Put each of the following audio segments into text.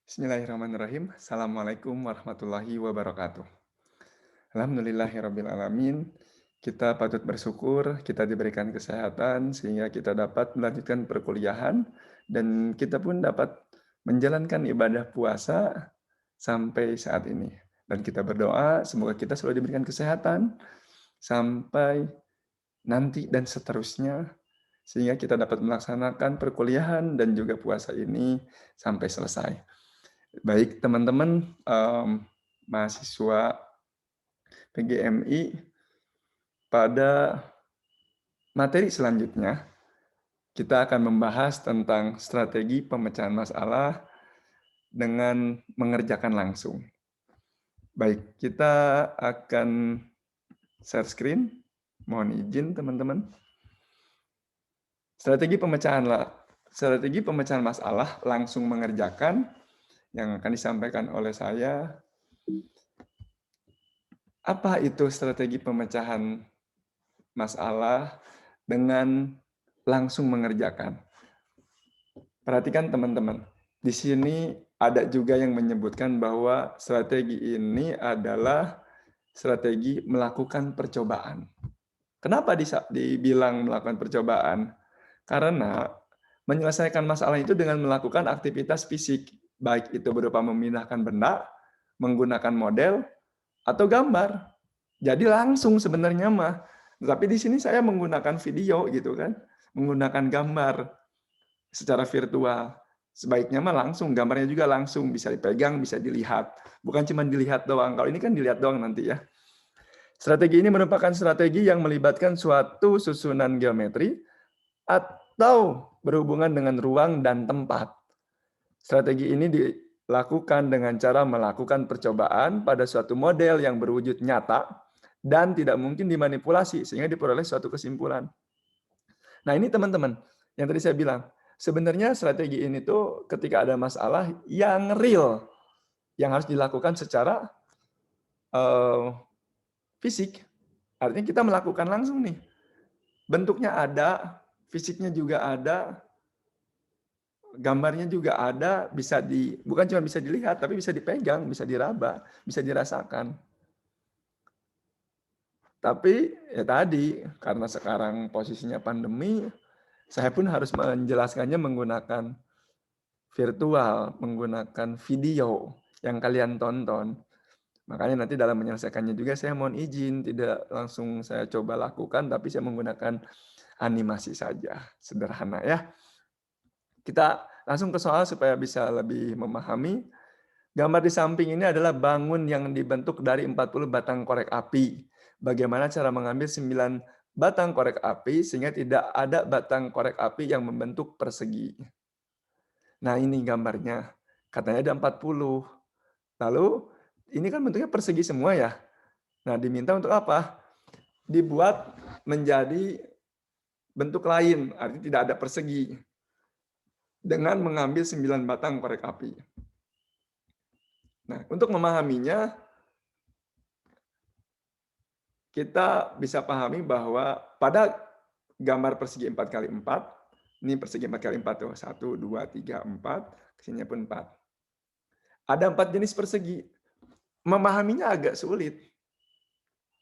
Bismillahirrahmanirrahim. Assalamualaikum warahmatullahi wabarakatuh. Alhamdulillahirrabbilalamin. Kita patut bersyukur kita diberikan kesehatan sehingga kita dapat melanjutkan perkuliahan dan kita pun dapat menjalankan ibadah puasa sampai saat ini. Dan kita berdoa semoga kita selalu diberikan kesehatan sampai nanti dan seterusnya sehingga kita dapat melaksanakan perkuliahan dan juga puasa ini sampai selesai. Baik teman-teman, mahasiswa PGMI, pada materi selanjutnya kita akan membahas tentang strategi pemecahan masalah dengan mengerjakan langsung. Baik, kita akan share screen. Mohon izin teman-teman. Strategi pemecahan masalah langsung mengerjakan yang akan disampaikan oleh saya. Apa itu strategi pemecahan masalah dengan langsung mengerjakan? Perhatikan teman-teman, di sini ada juga yang menyebutkan bahwa strategi ini adalah strategi melakukan percobaan. Kenapa dibilang melakukan percobaan? Karena menyelesaikan masalah itu dengan melakukan aktivitas fisik, baik itu berupa memindahkan benda, menggunakan model, atau gambar. Jadi langsung sebenarnya mah. Tapi di sini saya menggunakan video gitu kan, menggunakan gambar secara virtual. Sebaiknya mah langsung, gambarnya juga langsung bisa dipegang, bisa dilihat. Bukan cuma dilihat doang. Kalau ini kan dilihat doang nanti ya. Strategi ini merupakan strategi yang melibatkan suatu susunan geometri atau berhubungan dengan ruang dan tempat. Strategi ini dilakukan dengan cara melakukan percobaan pada suatu model yang berwujud nyata dan tidak mungkin dimanipulasi sehingga diperoleh suatu kesimpulan. Nah ini teman-teman, yang tadi saya bilang, sebenarnya strategi ini tuh ketika ada masalah yang real, yang harus dilakukan secara fisik. Artinya kita melakukan langsung nih. Bentuknya ada, fisiknya juga ada, gambarnya juga ada, bukan cuma bisa dilihat, tapi bisa dipegang, bisa diraba, bisa dirasakan. Tapi ya tadi, karena sekarang posisinya pandemi, saya pun harus menjelaskannya menggunakan virtual, menggunakan video yang kalian tonton. Makanya nanti dalam menyelesaikannya juga saya mohon izin, tidak langsung saya coba lakukan, tapi saya menggunakan animasi saja. Sederhana ya. Kita langsung ke soal supaya bisa lebih memahami. Gambar di samping ini adalah bangun yang dibentuk dari 40 batang korek api. Bagaimana cara mengambil 9 batang korek api sehingga tidak ada batang korek api yang membentuk persegi. Nah ini gambarnya. Katanya ada 40. Lalu ini kan bentuknya persegi semua ya. Nah diminta untuk apa? Dibuat menjadi bentuk lain, artinya tidak ada persegi. Dengan mengambil 9 batang korek api. Nah, untuk memahaminya, kita bisa pahami bahwa pada gambar persegi 4x4, ini persegi 4x4 tuh, 1, 2, 3, 4, kesininya pun 4. Ada 4 jenis persegi. Memahaminya agak sulit.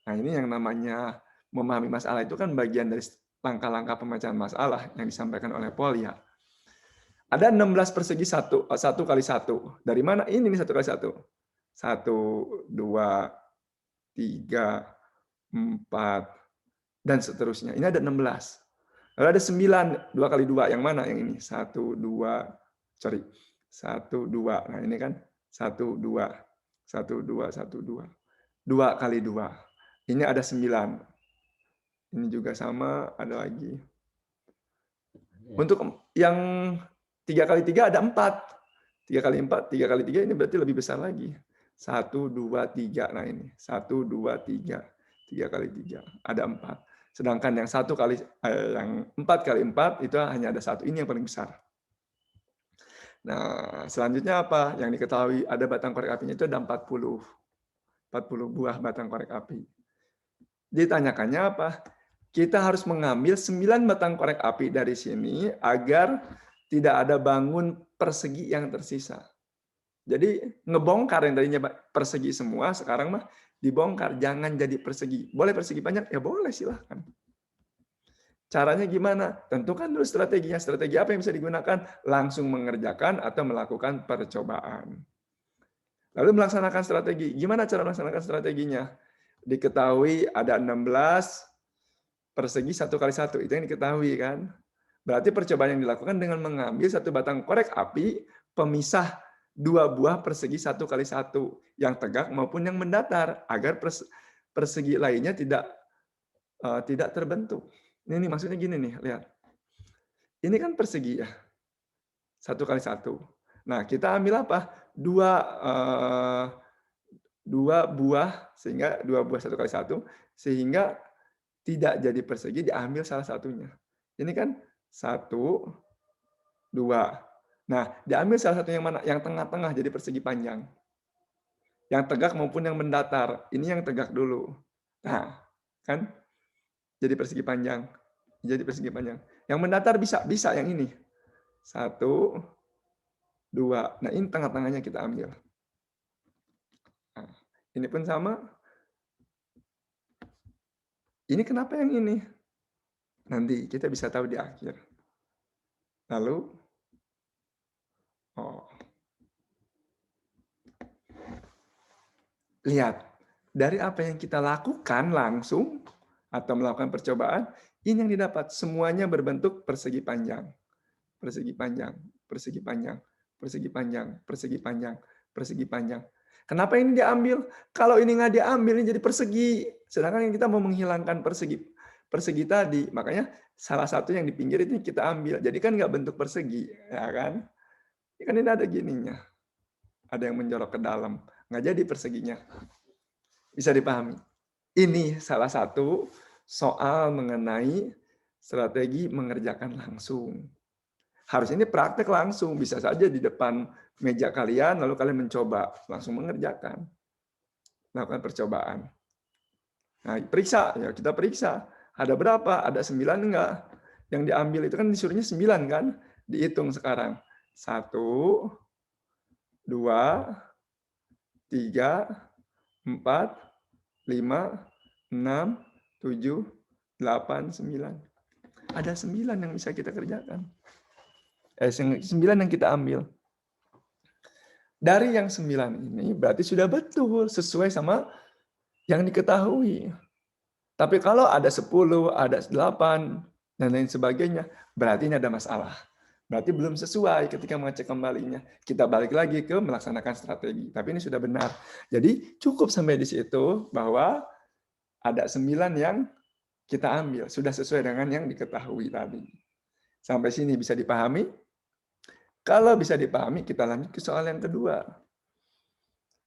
Nah, ini yang namanya memahami masalah itu kan bagian dari langkah-langkah pemecahan masalah yang disampaikan oleh Paul ya. Ada 16 persegi 1 kali 1. Dari mana? Ini nih 1 kali 1. 1, 2, 3, 4, dan seterusnya. Ini ada 16. Lalu ada 9, 2 kali 2. Yang mana? Yang ini. 1, 2, sorry. 1, 2. Nah ini kan 1, 2. 1, 2, 1, 2. 2 kali 2. Ini ada 9. Ini juga sama, ada lagi. Untuk yang 3 kali 3 ada 4. 3 kali 4, 3 kali 3 ini berarti lebih besar lagi. 1, 2, 3. Nah ini. 1, 2, 3. 3 kali 3. Ada 4. Sedangkan yang 4 kali 4 itu hanya ada 1. Ini yang paling besar. Nah, selanjutnya apa? Yang diketahui ada batang korek apinya itu ada 40. 40 buah batang korek api. Ditanyakannya apa? Kita harus mengambil 9 batang korek api dari sini agar tidak ada bangun persegi yang tersisa. Jadi ngebongkar yang tadinya persegi semua, sekarang mah dibongkar, jangan jadi persegi. Boleh persegi panjang? Ya boleh, silahkan. Caranya gimana? Tentukan dulu strateginya. Strategi apa yang bisa digunakan? Langsung mengerjakan atau melakukan percobaan. Lalu melaksanakan strategi. Gimana cara melaksanakan strateginya? Diketahui ada 16 persegi 1 kali 1. Itu yang diketahui kan. Berarti percobaan yang dilakukan dengan mengambil satu batang korek api pemisah 2 buah persegi 1 kali 1 yang tegak maupun yang mendatar agar persegi lainnya tidak terbentuk. Ini maksudnya gini nih, lihat. Ini kan persegi ya, 1 kali 1. Nah, kita ambil apa? Dua buah, sehingga 2 buah 1 kali 1, sehingga tidak jadi persegi, diambil salah satunya. Ini kan 1, 2. Nah, diambil salah satu yang mana? Yang tengah-tengah jadi persegi panjang. Yang tegak maupun yang mendatar. Ini yang tegak dulu. Nah, kan? Jadi persegi panjang. Jadi persegi panjang. Yang mendatar bisa yang ini. 1, 2. Nah, ini tengah-tengahnya kita ambil. Nah, ini pun sama. Ini kenapa yang ini? Nanti kita bisa tahu di akhir. Lalu, lihat. Dari apa yang kita lakukan langsung, atau melakukan percobaan, ini yang didapat. Semuanya berbentuk persegi panjang. Persegi panjang, persegi panjang, persegi panjang, persegi panjang, persegi panjang. Kenapa ini diambil? Kalau ini nggak diambil, ini jadi persegi. Sedangkan yang kita mau menghilangkan persegi tadi, makanya salah satu yang di pinggir itu kita ambil. Jadi kan nggak bentuk persegi, ya kan? Ini kan ini ada gininya, ada yang menjorok ke dalam, nggak jadi perseginya. Bisa dipahami. Ini salah satu soal mengenai strategi mengerjakan langsung. Harus ini praktek langsung, bisa saja di depan meja kalian, lalu kalian mencoba, langsung mengerjakan. Lakukan percobaan. Nah, periksa, ya kita periksa. Ada berapa? Ada 9 enggak? Yang diambil itu kan disuruhnya 9 kan? Dihitung sekarang. 1, 2, 3, 4, 5, 6, 7, 8, 9. Ada 9 yang bisa kita kerjakan. 9 yang kita ambil. Dari yang 9 ini berarti sudah betul sesuai sama yang diketahui. Tapi kalau ada 10, ada 8, dan lain sebagainya, berarti ini ada masalah. Berarti belum sesuai ketika mengecek kembalinya. Kita balik lagi ke melaksanakan strategi. Tapi ini sudah benar. Jadi cukup sampai di situ bahwa ada 9 yang kita ambil. Sudah sesuai dengan yang diketahui tadi. Sampai sini bisa dipahami? Kalau bisa dipahami, kita lanjut ke soal yang kedua.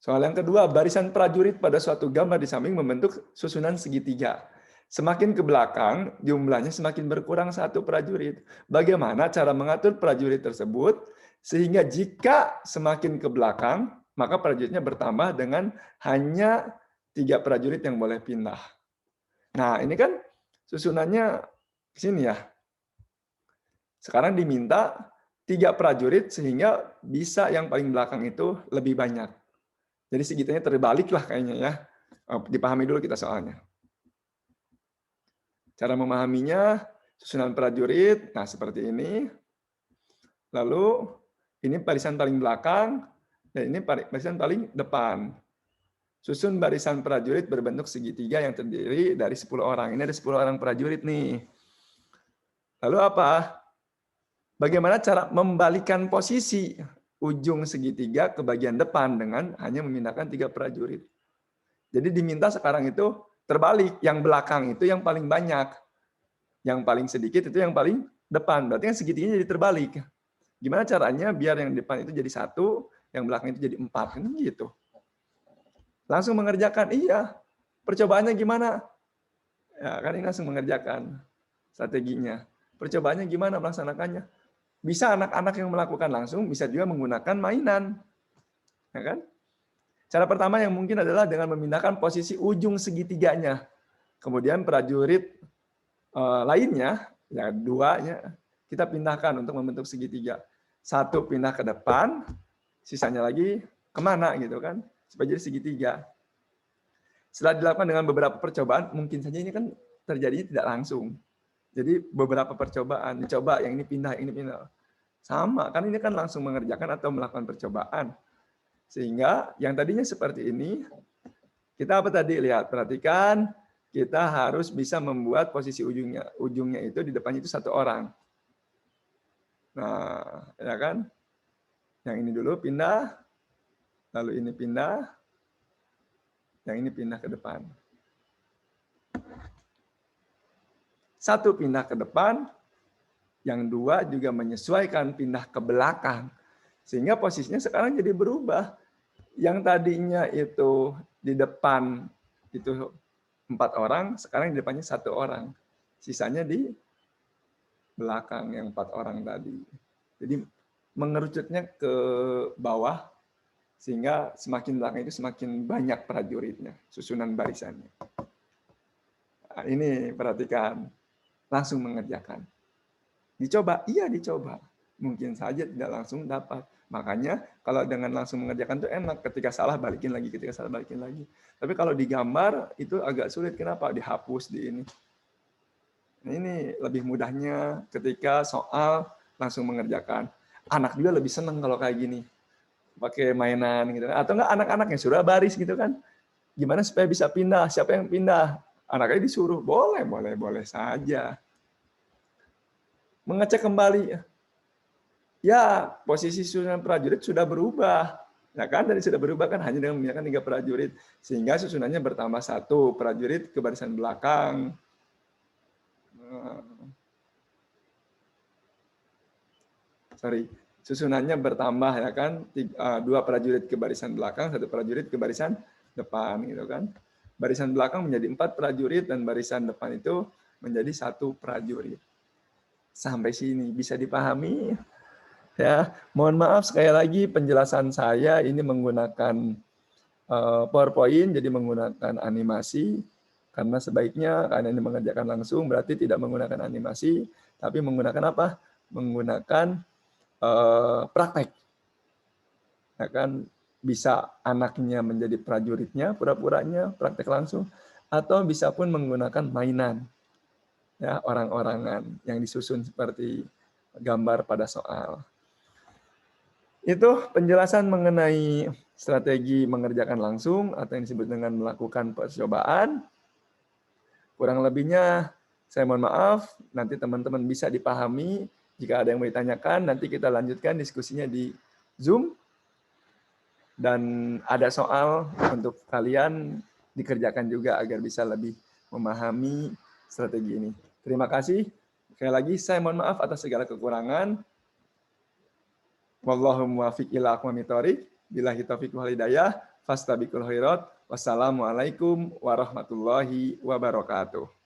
Soal yang kedua, barisan prajurit pada suatu gambar di samping membentuk susunan segitiga. Semakin ke belakang, jumlahnya semakin berkurang 1 prajurit. Bagaimana cara mengatur prajurit tersebut sehingga jika semakin ke belakang, maka prajuritnya bertambah dengan hanya 3 prajurit yang boleh pindah. Nah, ini kan susunannya ke sini ya. Sekarang diminta 3 prajurit sehingga bisa yang paling belakang itu lebih banyak. Jadi segitunya terbalik lah kayaknya ya. Dipahami dulu kita soalnya. Cara memahaminya, susunan prajurit, nah seperti ini. Lalu ini barisan paling belakang, dan ini barisan paling depan. Susun barisan prajurit berbentuk segitiga yang terdiri dari 10 orang. Ini ada 10 orang prajurit nih. Lalu apa? Bagaimana cara membalikan posisi ujung segitiga ke bagian depan dengan hanya memindahkan 3 prajurit. Jadi diminta sekarang itu terbalik, yang belakang itu yang paling banyak, yang paling sedikit itu yang paling depan. Berarti kan segitiganya jadi terbalik. Gimana caranya biar yang depan itu jadi 1, yang belakang itu jadi 4, kan gitu. Langsung mengerjakan, iya. Percobaannya gimana? Ya, kan ini langsung mengerjakan strateginya. Percobaannya gimana melaksanakannya? Bisa anak-anak yang melakukan langsung, bisa juga menggunakan mainan. Ya kan? Cara pertama yang mungkin adalah dengan memindahkan posisi ujung segitiganya. Kemudian prajurit lainnya, ya 2-nya, kita pindahkan untuk membentuk segitiga. 1 pindah ke depan, sisanya lagi kemana gitu kan, supaya jadi segitiga. Setelah dilakukan dengan beberapa percobaan, mungkin saja ini kan terjadi tidak langsung. Jadi beberapa percobaan, dicoba yang ini pindah, yang ini pindah. Sama, kan ini kan langsung mengerjakan atau melakukan percobaan. Sehingga yang tadinya seperti ini, kita apa tadi lihat, perhatikan, kita harus bisa membuat posisi ujungnya itu di depannya itu satu orang. Nah, ya kan? Yang ini dulu pindah, lalu ini pindah, yang ini pindah ke depan. Satu pindah ke depan, yang dua juga menyesuaikan pindah ke belakang. Sehingga posisinya sekarang jadi berubah. Yang tadinya itu di depan itu 4 orang, sekarang di depannya 1 orang. Sisanya di belakang yang 4 orang tadi. Jadi mengerucutnya ke bawah, sehingga semakin belakang itu semakin banyak prajuritnya, susunan barisannya. Nah, ini perhatikan, langsung mengerjakan. Dicoba, iya dicoba. Mungkin saja tidak langsung dapat. Makanya kalau dengan langsung mengerjakan itu enak. Ketika salah balikin lagi, ketika salah balikin lagi. Tapi kalau digambar itu agak sulit. Kenapa? Dihapus di ini. Nah, ini lebih mudahnya ketika soal langsung mengerjakan. Anak juga lebih senang kalau kayak gini. Pakai mainan gitu. Atau enggak anak-anak yang sudah baris gitu kan. Gimana supaya bisa pindah? Siapa yang pindah? Anaknya disuruh. Boleh, boleh, boleh saja. Mengecek kembali. Ya, posisi susunan prajurit sudah berubah. Ya kan, dari sudah berubah kan hanya dengan memindahkan 3 prajurit. Sehingga susunannya bertambah 1 prajurit ke barisan belakang. Susunannya bertambah ya kan, 2 prajurit ke barisan belakang, 1 prajurit ke barisan depan gitu kan. Barisan belakang menjadi 4 prajurit dan barisan depan itu menjadi 1 prajurit. Sampai sini bisa dipahami? Ya, mohon maaf sekali lagi penjelasan saya ini menggunakan PowerPoint, jadi menggunakan animasi, karena sebaiknya karena ini mengerjakan langsung berarti tidak menggunakan animasi, tapi menggunakan apa? Menggunakan praktek. Ya kan, bisa anaknya menjadi prajuritnya, pura-puranya praktek langsung, atau bisa pun menggunakan mainan, ya orang-orangan yang disusun seperti gambar pada soal. Itu penjelasan mengenai strategi mengerjakan langsung atau yang disebut dengan melakukan percobaan. Kurang lebihnya saya mohon maaf, nanti teman-teman bisa dipahami. Jika ada yang mau ditanyakan, nanti kita lanjutkan diskusinya di Zoom. Dan ada soal untuk kalian dikerjakan juga agar bisa lebih memahami strategi ini. Terima kasih. Sekali lagi saya mohon maaf atas segala kekurangan. Wallahu muwaffiq ila aqwamit thoriq. Billahi taufiq wal hidayah. Fastabiqul khairat. Wassalamualaikum warahmatullahi wabarakatuh.